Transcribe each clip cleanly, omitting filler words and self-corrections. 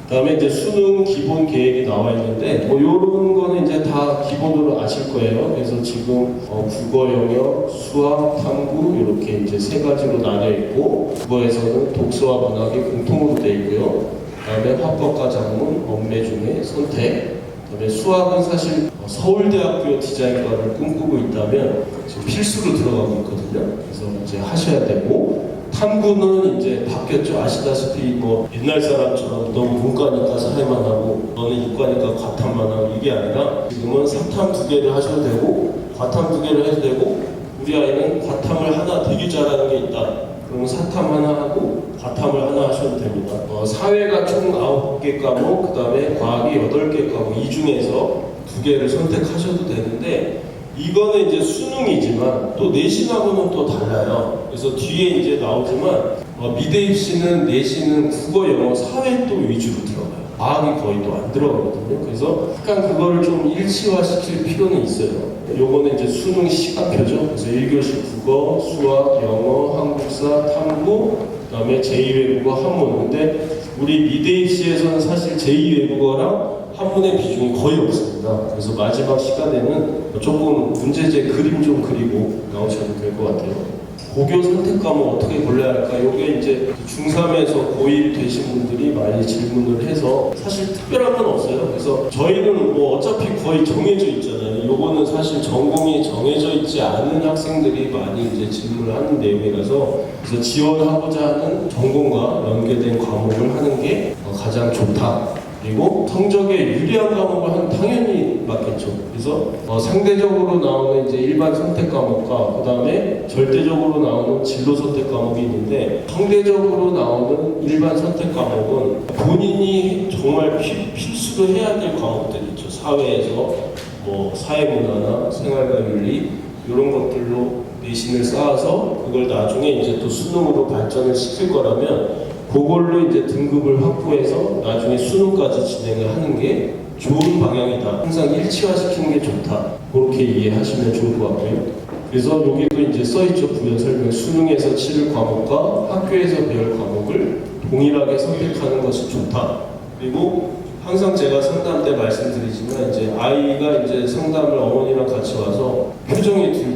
그다음에 이제 수능 기본 계획이 나와 있는데 뭐 요런 거는 이제 다 기본으로 아실 거예요. 그래서 지금 국어 영역, 수학, 탐구 이렇게 이제 세 가지로 나뉘어 있고, 국어에서는 독서와 문학이 공통으로 되어 있고요. 그다음에 화법과 작문, 언매 중에 선택. 그다음에 수학은 사실 서울대학교 디자인과를 꿈꾸고 있다면 지금 필수로 들어가고 있거든요. 그래서 이제 하셔야 되고, 탐구는 이제 바뀌었죠. 아시다시피 뭐 옛날 사람처럼 너무 문과니까 사회만 하고 너는 이과니까 과탐만 하고 이게 아니라 지금은 사탐 2개를 하셔도 되고 과탐 2개를 해도 되고, 우리 아이는 과탐을 하나 되게 잘하는 게 있다. 그럼 사탐 하나 하고 과탐을 하나 하셔도 됩니다. 사회가 총 9개 과목, 그 다음에 과학이 8개 과목, 이 중에서 2개를 선택하셔도 되는데, 이거는 이제 수능이지만 또 내신하고는 또 달라요. 그래서 뒤에 이제 나오지만 미대 입시는 내신은 국어, 영어, 사회 또 위주로 들어가요. 과학이 거의 또 안 들어가거든요. 그래서 약간 그거를 좀 일치화시킬 필요는 있어요. 요거는 이제 수능 시간표죠. 그래서 1교시 국어, 수학, 영어, 한국사, 탐구, 그 다음에 제2외국어, 한문. 근데 우리 미대 입시에서는 사실 제2외국어랑 한문의 비중이 거의 없습니다. 그래서 마지막 시간에는 조금 문제제 그림 좀 그리고 나오셔도 될 것 같아요. 고교 선택 과목 어떻게 골라야 할까? 이게 이제 중3에서 고1 되신 분들이 많이 질문을 해서 사실 특별한 건 없어요. 그래서 저희는 뭐 어차피 거의 정해져 있잖아요. 요거는 사실 전공이 정해져 있지 않은 학생들이 많이 이제 질문을 하는 내용이라서, 그래서 지원하고자 하는 전공과 연계된 과목을 하는 게 가장 좋다. 그리고 성적에 유리한 과목을 하면 당연히 맞겠죠. 그래서 상대적으로 나오는 이제 일반 선택 과목과 그 다음에 절대적으로 나오는 진로 선택 과목이 있는데, 상대적으로 나오는 일반 선택 과목은 본인이 정말 필수로 해야 될 과목들이 있죠. 사회에서 뭐 사회문화나 생활과윤리 이런 것들로 내신을 쌓아서 그걸 나중에 이제 또 수능으로 발전을 시킬 거라면 그걸로 이제 등급을 확보해서 나중에 수능까지 진행을 하는 게 좋은 방향이다. 항상 일치화시키는 게 좋다. 그렇게 이해하시면 좋을 것 같고요. 그래서 여기도 이제 써있죠. 부연 설명. 수능에서 치를 과목과 학교에서 배울 과목을 동일하게 선택하는 것이 좋다. 그리고 항상 제가 상담 때 말씀드리지만, 이제 아이가 이제 상담을 어머니랑 같이 와서 표정이 두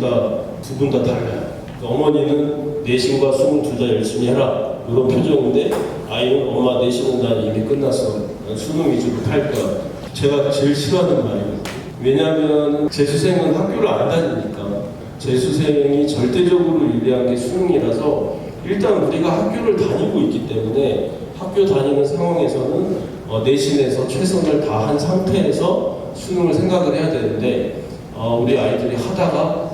분 다 달라요. 어머니는 내신과 수능 둘 다 열심히 해라. 이런 표정인데 아이는 엄마 내신은 난 이미 끝났어. 난 수능 위주로 탈 거야. 제가 제일 싫어하는 말이거든요. 왜냐하면 재수생은 학교를 안 다니니까. 재수생이 절대적으로 유리한 게 수능이라서 일단 우리가 학교를 다니고 있기 때문에 학교 다니는 상황에서는 내신에서 최선을 다한 상태에서 수능을 생각을 해야 되는데, 우리 아이들이 하다가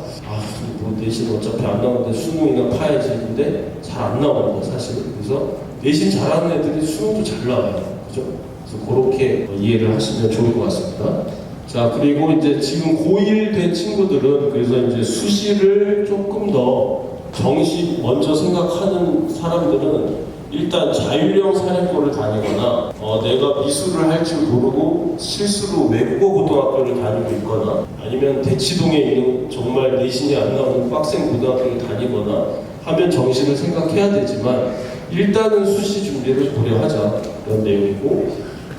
뭐 내신 어차피 안 나오는데 수능이나 파야지. 근데 잘 안 나옵니다, 사실은. 그래서 내신 잘하는 애들이 수능도 잘 나와요. 그죠? 그래서 그렇게 이해를 하시면 좋을 것 같습니다. 자, 그리고 이제 지금 고1 된 친구들은 그래서 이제 수시를 조금 더 정시 먼저 생각하는 사람들은 일단 자율형 사립고를 다니거나 내가 미술을 할 줄 모르고 실수로 외국어 고등학교를 다니고 있거나, 아니면 대치동에 있는 정말 내신이 안 나오는 빡센 고등학교를 다니거나 하면 정시를 생각해야 되지만, 일단은 수시 준비를 고려하자, 그런 내용이고,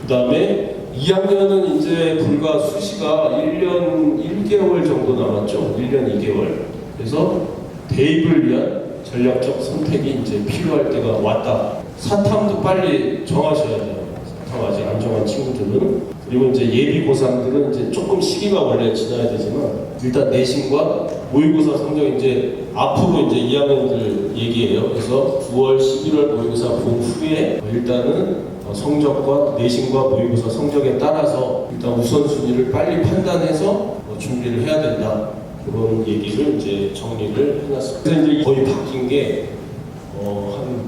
그 다음에 2학년은 이제 불과 수시가 1년 1개월 정도 남았죠. 1년 2개월. 그래서 대입을 위한 전략적 선택이 이제 필요할 때가 왔다. 사탐도 빨리 정하셔야 돼요. 사탐 아직 안 정한 친구들은. 그리고 이제 예비 고3들은 이제 조금 시기가 원래 지나야 되지만, 일단 내신과 모의고사 성적 이제 앞으로 이제 2학년들 얘기해요. 그래서 9월, 11월 모의고사 본 후에 일단은 성적과 내신과 모의고사 성적에 따라서 일단 우선순위를 빨리 판단해서 준비를 해야 된다. 그런 얘기를 이제 정리를 해놨습니다. 그래서 이제 거의 바뀐 게 한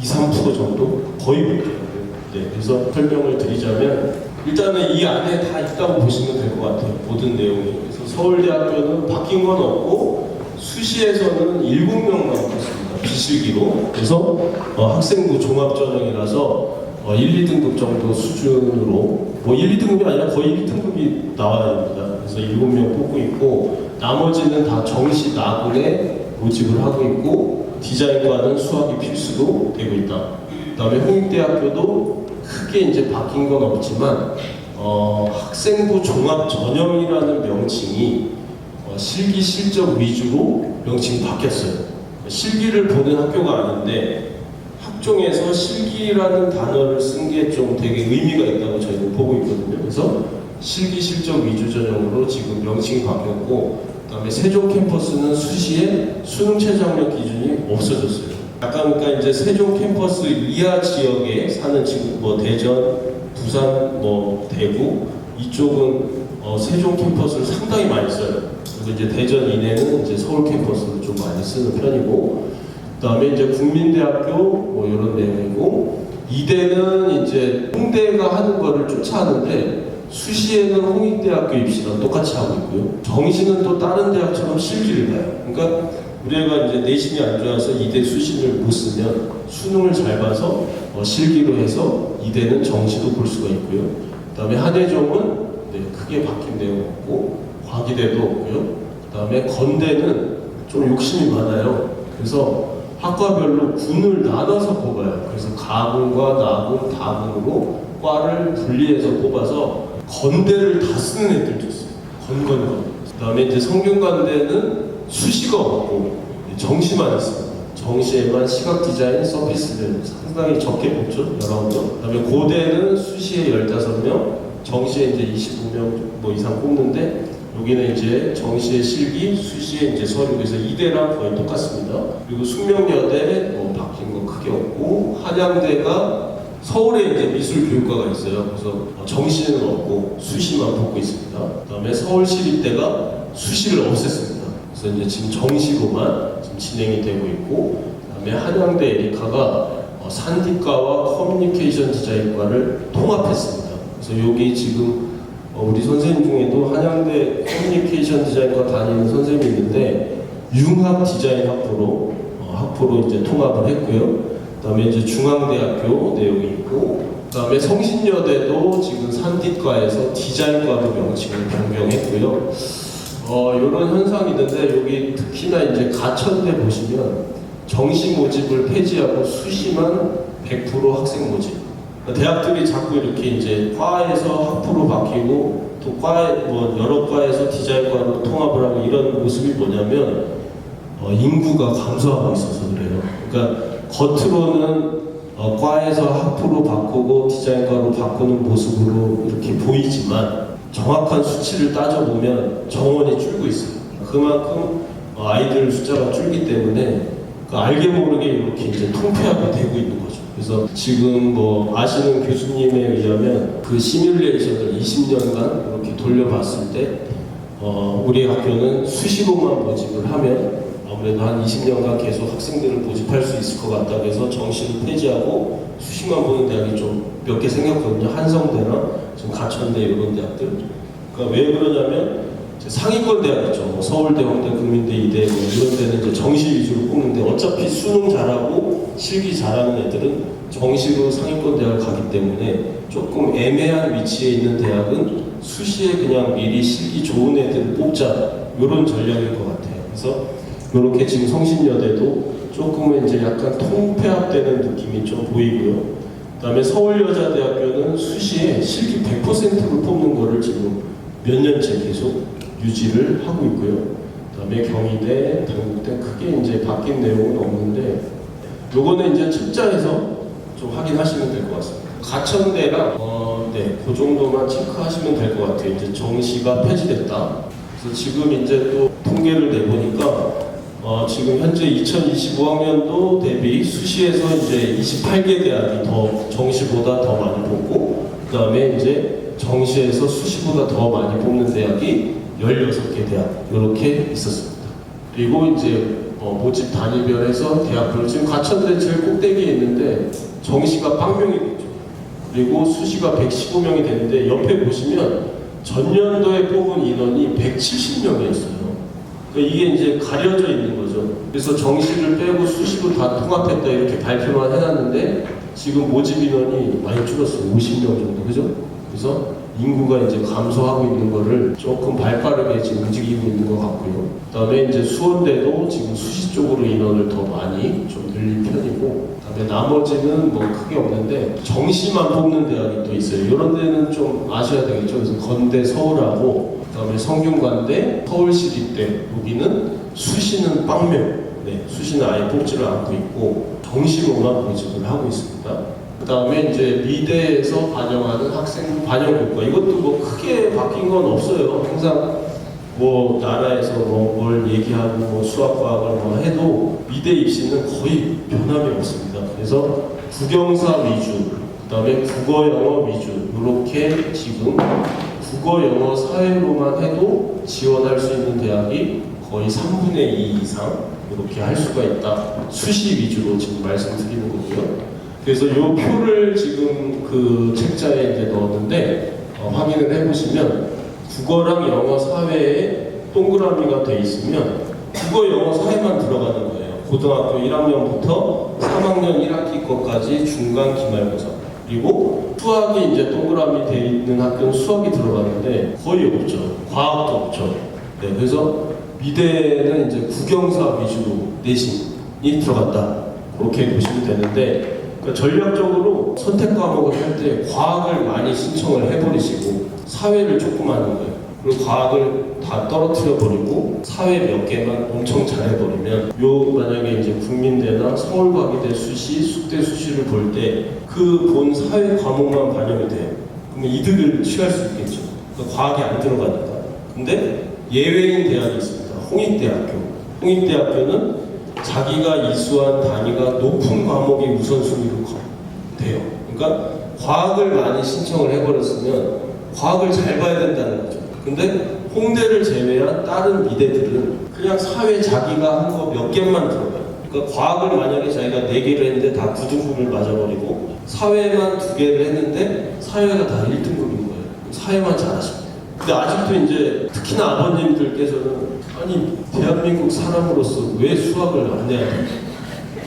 2~3% 정도? 거의 바뀌어요. 네, 그래서 설명을 드리자면, 일단은 이 안에 다 있다고 보시면 될 것 같아요. 모든 내용이. 그래서 서울대학교는 바뀐 건 없고, 수시에서는 7명만 붙었습니다. 비실기로. 그래서 학생부 종합전형이라서 1, 2등급 정도 수준으로, 뭐 1, 2등급이 아니라 거의 1등급이 나와야 됩니다. 그래서 7명 뽑고 있고, 나머지는 다 정시 나군에 모집을 하고 있고, 디자인과는 수학이 필수로 되고 있다. 그 다음에 홍익대학교도 크게 이제 바뀐 건 없지만 학생부 종합 전형이라는 명칭이 실기 실적 위주로 명칭이 바뀌었어요. 실기를 보는 학교가 아닌데 학종에서 실기라는 단어를 쓴 게 좀 되게 의미가 있다고 저희는 보고 있거든요. 그래서 실기 실적 위주 전형으로 지금 명칭이 바뀌었고, 그다음에 세종 캠퍼스는 수시에 수능 최저학력 기준이 없어졌어요. 아까 그러니까 이제 세종 캠퍼스 이하 지역에 사는 지금 뭐 대전, 부산, 뭐 대구 이쪽은 세종 캠퍼스를 상당히 많이 써요. 그리고 이제 대전 이내는 이제 서울 캠퍼스를 좀 많이 쓰는 편이고, 그다음에 이제 국민대학교 뭐 이런 내용이고, 이대는 이제 홍대가 하는 거를 쫓아하는데 수시에는 홍익대학교 입시랑 똑같이 하고 있고요. 정시는 또 다른 대학처럼 실기를 봐요. 그러니까 우리가 이제 내신이 안 좋아서 이대 수시를 못 쓰면 수능을 잘 봐서 실기로 해서 이대는 정시도 볼 수가 있고요. 그다음에 한예종은 크게 바뀐 내용 없고, 과기대도 없고요. 그다음에 건대는 좀 욕심이 많아요. 그래서 학과별로 군을 나눠서 뽑아요. 그래서 가군과 나군, 다군으로 과를 분리해서 뽑아서 건대를 다 쓰는 애들도 있어요. 건건건. 그다음에 이제 성균관대는 수시가 없고 정시만 있습니다. 정시에만 시각 디자인 서비스를 상당히 적게 뽑죠. 19명. 그다음에 고대는 수시에 15명, 정시에 이제 25명 뭐 이상 뽑는데, 여기는 이제 정시에 실기, 수시에 이제 서류, 그래서 이대랑 거의 똑같습니다. 그리고 숙명여대 뭐 바뀐 거 크게 없고, 한양대가 서울에 이제 미술교육과가 있어요. 그래서 정시는 없고 수시만 뽑고 있습니다. 그다음에 서울시립대가 수시를 없앴습니다. 그래서 이제 지금 정시로만 지금 진행이 되고 있고, 그다음에 한양대 에리카가 산디과와 커뮤니케이션 디자인과를 통합했습니다. 그래서 여기 지금 우리 선생님 중에도 한양대 커뮤니케이션 디자인과 다니는 선생님이 있는데 융합 디자인 학부로 이제 통합을 했고요. 그다음에 이제 중앙대학교 내용이 있고, 그다음에 성신여대도 지금 산디과에서 디자인과로 명칭을 변경했고요. 이런 현상이 있는데, 여기 특히나 이제 가천대 보시면 정시 모집을 폐지하고 수시만 100% 학생 모집. 대학들이 자꾸 이렇게 이제 과에서 학부로 바뀌고 또 과에 뭐 여러 과에서 디자인과로 통합을 하고 이런 모습이 뭐냐면 인구가 감소하고 있어서 그래요. 그러니까 겉으로는 과에서 학부로 바꾸고 디자인과로 바꾸는 모습으로 이렇게 보이지만 정확한 수치를 따져보면 정원이 줄고 있어요. 그만큼 아이들 숫자가 줄기 때문에 알게 모르게 이렇게 이제 통폐합이 되고 있는 거죠. 그래서 지금 뭐 아시는 교수님에 의하면 그 시뮬레이션을 20년간 이렇게 돌려봤을 때 우리 학교는 수시로만 모집을 하면 아무래도 한 20년간 계속 학생들을 모집할 수 있을 것 같다. 그래서 정시를 폐지하고 수시만 보는 대학이 좀 몇 개 생겼거든요. 한성대나 지금 가천대 이런 대학들. 그러니까 왜 그러냐면 상위권 대학 있죠. 뭐 서울대, 홍대, 국민대, 이대 뭐 이런 데는 이제 정시 위주로 뽑는데, 어차피 수능 잘하고 실기 잘하는 애들은 정시로 상위권 대학을 가기 때문에 조금 애매한 위치에 있는 대학은 수시에 그냥 미리 실기 좋은 애들을 뽑자, 이런 전략일 것 같아요. 그래서 이렇게 지금 성신여대도 조금은 이제 약간 통폐합되는 느낌이 좀 보이고요. 그다음에 서울여자대학교는 수시에 실기 100%로 뽑는 거를 지금 몇 년째 계속 유지를 하고 있고요. 그다음에 경희대, 당국대 크게 이제 바뀐 내용은 없는데, 요거는 이제 책자에서 좀 확인하시면 될 것 같습니다. 가천대랑 그 정도만 체크하시면 될 것 같아요. 이제 정시가 폐지됐다. 그래서 지금 이제 또 통계를 내보니까 지금 현재 2025학년도 대비 수시에서 이제 28개 대학이 더 정시보다 더 많이 뽑고, 그다음에 이제 정시에서 수시보다 더 많이 뽑는 대학이 16개 대학 이렇게 있었습니다. 그리고 이제 모집 단위별에서 대학별, 지금 가천대 제일 꼭대기에 있는데 정시가 빵명이 됐죠. 그리고 수시가 115명이 되는데 옆에 보시면 전년도에 뽑은 인원이 170명이었어요. 그러니까 이게 이제 가려져 있는 거죠. 그래서 정시를 빼고 수시로 다 통합했다 이렇게 발표만 해놨는데 지금 모집 인원이 많이 줄었어요. 50명 정도, 그죠? 그래서 인구가 이제 감소하고 있는 거를 조금 발빠르게 지금 움직이고 있는 것 같고요. 그다음에 이제 수원대도 지금 수시 쪽으로 인원을 더 많이 좀 늘린 편이고, 그다음에 나머지는 뭐 크게 없는데 정시만 뽑는 대학이 또 있어요. 이런 데는 좀 아셔야 되겠죠. 그래서 건대 서울하고, 그다음에 성균관대, 서울시립대, 여기는 수시는 빵명, 수시는 아예 뽑지를 않고 있고 정시로만 모집을 하고 있습니다. 그 다음에 이제 미대에서 반영하는 학생 반영 효과, 이것도 뭐 크게 바뀐 건 없어요. 항상 뭐 나라에서 뭐 뭘 얘기하고 뭐 수학과학을 뭐 해도 미대 입시는 거의 변함이 없습니다. 그래서 국영사 위주, 그 다음에 국어 영어 위주, 이렇게 지금 국어 영어 사회로만 해도 지원할 수 있는 대학이 거의 3분의 2 이상 이렇게 할 수가 있다. 수시 위주로 지금 말씀드리는 거고요. 그래서 이 표를 지금 그 책자에 이제 넣었는데 확인을 해보시면 국어랑 영어 사회에 동그라미가 돼 있으면 국어 영어 사회만 들어가는 거예요. 고등학교 1학년부터 3학년 1학기 것까지 중간 기말고사. 그리고 수학이 이제 동그라미 돼 있는 학교는 수학이 들어가는데 거의 없죠. 과학도 없죠. 네, 그래서 미대는 이제 국영사 위주로 내신이 들어갔다. 그렇게 보시면 되는데, 그러니까 전략적으로 선택 과목을 할 때 과학을 많이 신청을 해버리시고 사회를 조금 하는 거예요. 그리고 과학을 다 떨어뜨려 버리고 사회 몇 개만 엄청 잘해버리면, 만약에 이제 국민대나 서울과기대 수시, 숙대 수시를 볼 때 그 본 사회 과목만 반영이 돼요. 그러면 이득을 취할 수 있겠죠. 그러니까 과학이 안 들어가니까. 근데 예외인 대학이 있습니다. 홍익대학교. 홍익대학교는 자기가 이수한 단위가 높은 과목이 우선순위로 돼요. 그러니까 과학을 많이 신청을 해버렸으면 과학을 잘 봐야 된다는 거죠. 근데 홍대를 제외한 다른 미대들은 그냥 사회 자기가 한 거 몇 개만 들어가요. 그러니까 과학을 만약에 자기가 4개를 했는데 다 9등급을 맞아버리고 사회만 2개를 했는데 사회가 다 1등급인 거예요. 사회만 잘하십니다. 근데 아직도 이제 특히나 아버님들께서는 아니 대한민국 사람으로서 왜 수학을 안 해야 돼?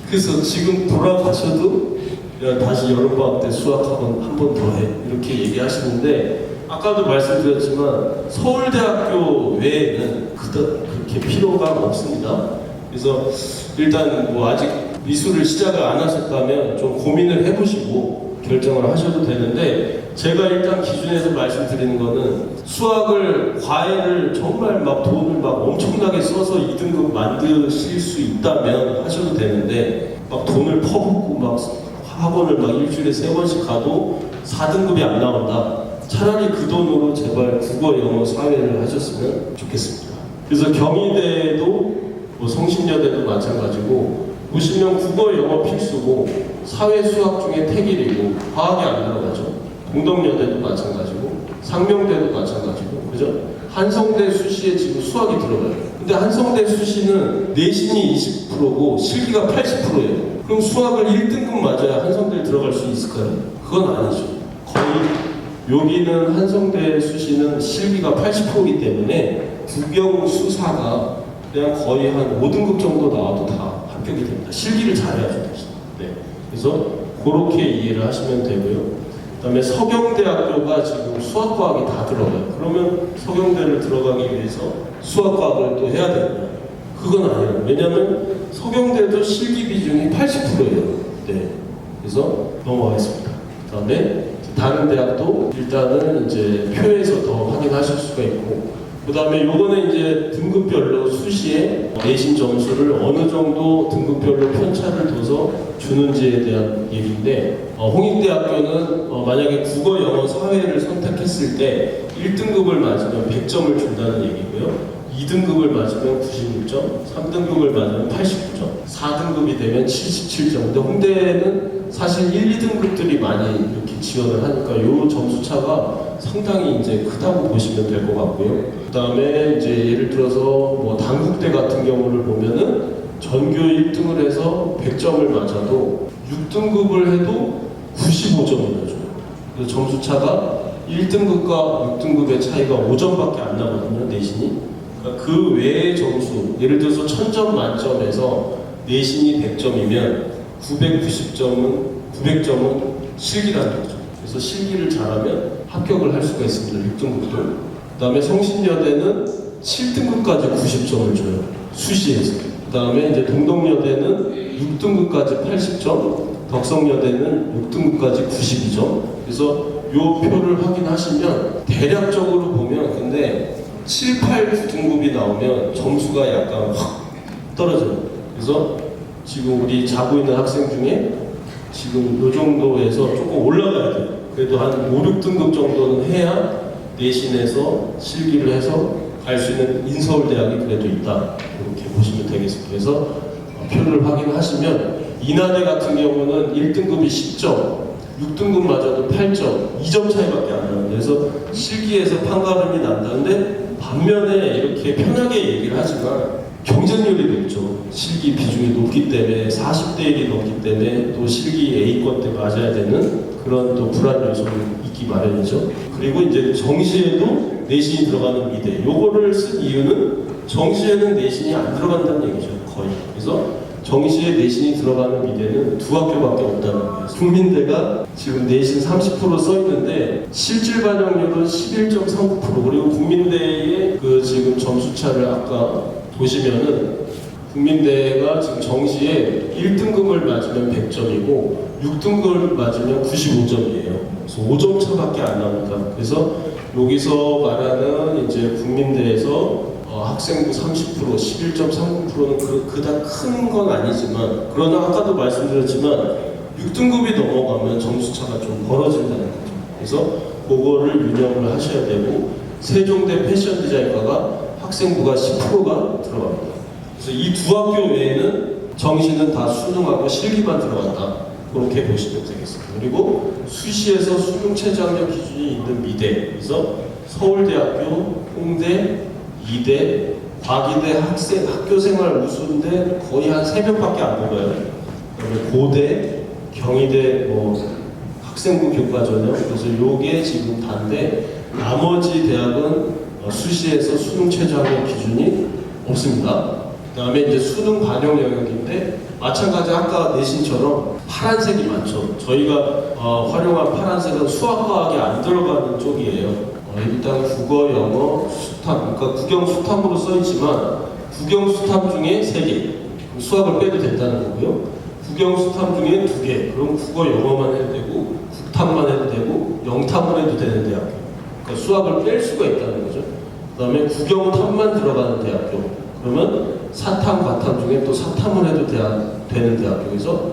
그래서 지금 돌아가셔도 야, 다시 여름방학 때 수학학원 한 번 더 해, 이렇게 얘기하시는데, 아까도 말씀드렸지만 서울대학교 외에는 그렇게 필요가 없습니다. 그래서 일단 뭐 아직 미술을 시작을 안 하셨다면 좀 고민을 해보시고 결정을 하셔도 되는데, 제가 일단 기준에서 말씀드리는 거는 수학을 과외를 정말 막 돈을 막 엄청나게 써서 2등급 만드실 수 있다면 하셔도 되는데, 막 돈을 퍼붓고 막 학원을 막 일주일에 3번씩 가도 4등급이 안 나온다. 차라리 그 돈으로 제발 국어 영어 사회를 하셨으면 좋겠습니다. 그래서 경희대도 뭐 성신여대도 마찬가지고 보시면 국어 영어 필수고 사회 수학 중에 택일이고 과학이 안 들어가죠. 동덕여대도 마찬가지고 상명대도 마찬가지고, 그죠? 한성대 수시에 지금 수학이 들어가요. 근데 한성대 수시는 내신이 20%고 실기가 80%예요. 그럼 수학을 1등급 맞아야 한성대에 들어갈 수 있을까요? 그건 아니죠. 거의 여기는 한성대 수시는 실기가 80%이기 때문에 국영 수사가 그냥 거의 한 5등급 정도 나와도 다 합격이 됩니다. 실기를 잘해야죠. 네. 그래서 그렇게 이해를 하시면 되고요. 그 다음에 서경대학교가 지금 수학과학이 다 들어가요. 그러면 서경대를 들어가기 위해서 수학과학을 또 해야 되느냐? 그건 아니에요. 왜냐하면 서경대도 실기 비중이 80%예요. 네. 그래서 넘어가겠습니다. 그 다음에 다른 대학도 일단은 이제 표에서 더 확인하실 수가 있고, 그 다음에 요거는 이제 등급별로 수시에 내신 점수를 어느 정도 등급별로 편차를 둬서 주는지에 대한 얘기인데, 홍익대학교는 만약에 국어 영어 사회를 선택했을 때 1등급을 맞으면 100점을 준다는 얘기고요. 2등급을 맞으면 96점, 3등급을 맞으면 89점, 4등급이 되면 77점. 근데 홍대는 사실 1, 2등급들이 많이 이렇게 지원을 하니까 이 점수 차가 상당히 이제 크다고 보시면 될 것 같고요. 그 다음에 이제 예를 들어서 뭐 단국대 같은 경우를 보면은 전교 1등을 해서 100점을 맞아도 6등급을 해도 95점을 줘요. 그래서 점수 차가 1등급과 6등급의 차이가 5점밖에 안 나거든요, 내신이. 그러니까 그 외의 점수, 예를 들어서 1000점 만점에서 내신이 100점이면 990점은, 900점은 실기라는 거죠. 그래서 실기를 잘하면 합격을 할 수가 있습니다. 6등급도. 그 다음에 성신여대는 7등급까지 90점을 줘요. 수시에서. 그 다음에 이제 동덕여대는 6등급까지 80점, 덕성여대는 6등급까지 92점. 그래서 요 표를 확인하시면 대략적으로 보면 근데 7, 8, 9등급이 나오면 점수가 약간 확 떨어져요. 그래서 지금 우리 자고 있는 학생 중에 지금 요 정도에서 조금 올라가야 돼요. 그래도 한 5, 6등급 정도는 해야 내신에서 실기를 해서 갈 수 있는 인서울대학이 그래도 있다. 이렇게 보시면 되겠습니다. 그래서 표를 확인하시면 인하대 같은 경우는 1등급이 10점, 6등급 맞아도 8점, 2점 차이밖에 안 나요. 그래서 실기에서 판가름이 난다는데 반면에 이렇게 편하게 얘기를 하지만 경쟁률이 높죠. 실기 비중이 높기 때문에 40대 1이 넘기 때문에 또 실기 A권 때 맞아야 되는 그런 또 불안 요소가 있기 마련이죠. 그리고 이제 정시에도 내신이 들어가는 미대. 요거를 쓴 이유는 정시에는 내신이 안 들어간다는 얘기죠. 거의. 그래서 정시에 내신이 들어가는 미대는 두 학교밖에 없다는 거예요. 국민대가 지금 내신 30% 써 있는데 실질 반영률은 11.39% 그리고 국민대의 그 지금 점수차를 아까 보시면은 국민대가 지금 정시에 1등급을 맞으면 100점이고 6등급을 맞으면 95점이에요. 그래서 5점 차밖에 안 나옵니다. 그래서 여기서 말하는 이제 국민대에서 학생부 30%, 11.39%는 그닥 큰 건 아니지만 그러나 아까도 말씀드렸지만 6등급이 넘어가면 점수차가 좀 벌어진다는 거죠. 그래서 그거를 유념을 하셔야 되고 세종대 패션 디자인과가 학생부가 10%가 들어갑니다. 그래서 이 두 학교 외에는 정시는 다 수능하고 실기만 들어간다. 그렇게 보시면 되겠습니다. 그리고 수시에서 수능 최저학력 기준이 있는 미대, 그래서 서울대학교, 홍대, 이대, 과기대 학교생활 우수인데 거의 한 3명밖에 안 들어가요. 그다음에 고대, 경희대 학생부 교과 전형, 그래서 요게 지금 다인데 나머지 대학은 수시에서 수능 최저학력 기준이 없습니다. 그 다음에 이제 수능 반영 영역인데 마찬가지 아까 내신처럼 파란색이 많죠. 저희가 활용한 파란색은 수학, 과학이 안 들어가는 쪽이에요. 일단 국어, 영어, 수탐, 그러니까 국영 수탐으로 써있지만 국영 수탐 중에 3개, 수학을 빼도 된다는 거고요. 국영 수탐 중에 2개, 그럼 국어, 영어만 해도 되고 국탐만 해도 되고 영탐을 해도 되는 대학교. 그러니까 수학을 뺄 수가 있다는 거죠. 그 다음에 국영 탐만 들어가는 대학교. 그러면 사탐, 과탐 중에 또 사탐을 해도 되는 대학교에서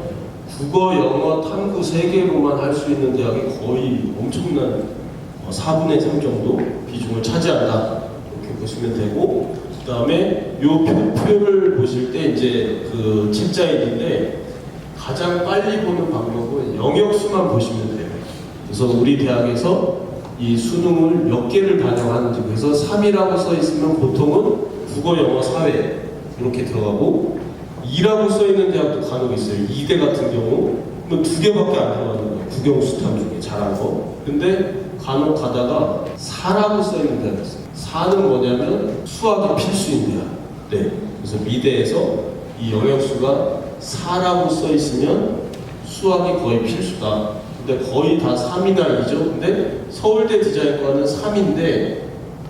국어, 영어, 탐구 3개로만 할 수 있는 대학이 거의 엄청난 4분의 3 정도 비중을 차지한다. 이렇게 보시면 되고, 그 다음에 이 표를 보실 때 이제 그 책자인데 가장 빨리 보는 방법은 영역수만 보시면 돼요. 그래서 우리 대학에서 이 수능을 몇 개를 반영하는지, 그래서 3이라고 써 있으면 보통은 국어, 영어, 사회 이렇게 들어가고 2라고 써 있는 대학도 간혹 있어요. 이대 같은 경우 2개밖에 안 들어가는 거예요. 국영 수탐 중에 잘한 거. 근데 간혹 가다가 4라고 써 있는 대학이 있어요. 4는 뭐냐면 수학이 필수인 대학. 네. 그래서 미대에서 이 영역수가 4라고 써 있으면 수학이 거의 필수다. 근데 거의 다 3이나 2죠. 근데 서울대 디자인과는 3인데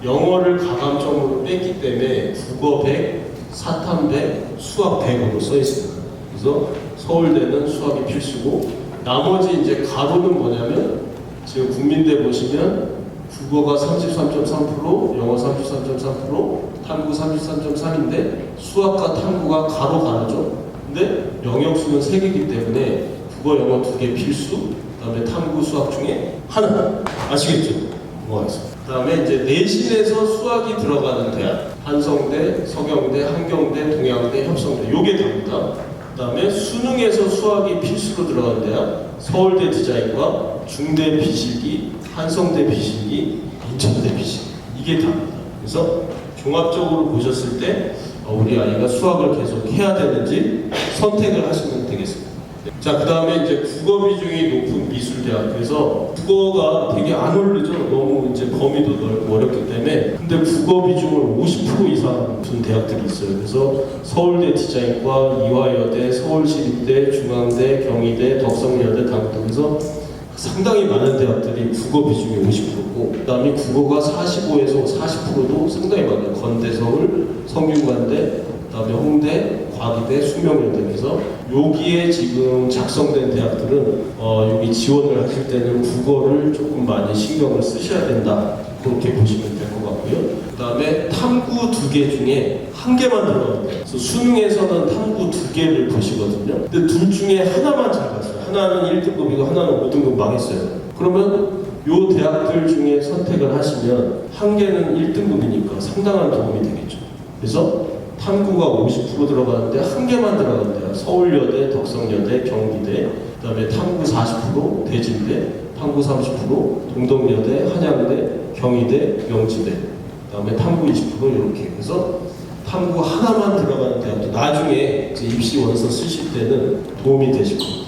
영어를 가감점으로 뺐기 때문에 국어 100, 사탐 100, 수학 100으로 써 있습니다. 그래서 서울대는 수학이 필수고 나머지 이제 가로는 뭐냐면 지금 국민대 보시면 국어가 33.3%, 영어 33.3%, 탐구 33.3인데 수학과 탐구가 가로죠. 근데 영역수는 3개이기 때문에 국어, 영어 2개 필수, 그 다음에 탐구, 수학 중에 하나. 아시겠죠? 넘어가겠습니다. 그 다음에 이제 내신에서 수학이 들어가는 대학. 한성대, 서경대, 한경대, 동양대, 협성대. 요게 답니다. 그 다음에 수능에서 수학이 필수로 들어가는 대학. 서울대 디자인과, 중대 비실기, 한성대 비실기, 인천대 비실기. 이게 답니다. 그래서 종합적으로 보셨을 때 우리 아이가 수학을 계속 해야 되는지 선택을 하시면 되겠습니다. 자, 그 다음에 이제 국어 비중이 높은 미술대학. 그래서 국어가 되게 안 오르죠. 너무 이제 범위도 넓고 어렵기 때문에. 근데 국어 비중을 50% 이상 둔 대학들이 있어요. 그래서 서울대 디자인과, 이화여대, 서울시립대, 중앙대, 경희대, 덕성여대, 당도. 그래서 상당히 많은 대학들이 국어 비중이 50%고 그다음에 국어가 45에서 40%도 상당히 많아요. 건대, 서울, 성균관대, 그다음에 홍대, 과기대, 숙명여대. 그래서 여기에 지금 작성된 대학들은 여기 지원을 하실 때는 국어를 조금 많이 신경을 쓰셔야 된다. 그렇게 보시면 될 것 같고요. 그다음에 탐구 2개 중에 1개만 들어갑니다. 그래서 수능에서는 탐구 2개를 보시거든요. 근데 둘 중에 하나만 잘 봤어요. 하나는 1등급이고 하나는 5등급 망했어요. 그러면 요 대학들 중에 선택을 하시면 1개는 1등급이니까 상당한 도움이 되겠죠. 그래서 탐구가 50% 들어가는데 1개만 들어간대요. 서울여대, 덕성여대, 경기대, 그다음에 탐구 40% 대진대, 탐구 30% 동덕여대, 한양대, 경희대, 명지대, 그다음에 탐구 20% 이렇게. 그래서 탐구 하나만 들어가는 대학도 나중에 이제 입시 원서 쓰실 때는 도움이 되실 겁니다.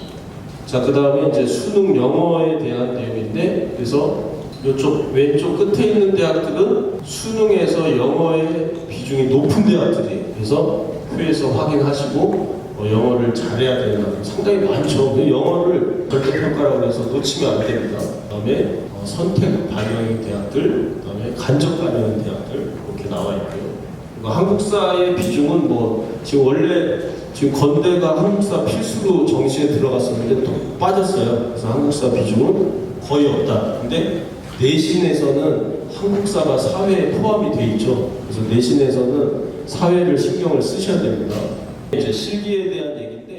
자, 그다음에 이제 수능 영어에 대한 내용인데, 그래서 이쪽 왼쪽 끝에 있는 대학들은 수능에서 영어의 비중이 높은 대학들이에요. 그래서 표에서 확인하시고 영어를 잘해야 되는 학교 상당히 많죠. 영어를 절대평가라고 해서 놓치면 안 됩니다. 그다음에 선택 반영인 대학들, 그다음에 간접 반영인 대학들 이렇게 나와 있고요. 그리고 한국사의 비중은 지금 원래 건대가 한국사 필수로 정시에 들어갔었는데 또 빠졌어요. 그래서 한국사 비중은 거의 없다. 근데 내신에서는 한국사가 사회에 포함이 돼 있죠. 그래서 내신에서는 사회를 신경을 쓰셔야 됩니다. 이제 실기에 대한 얘기인데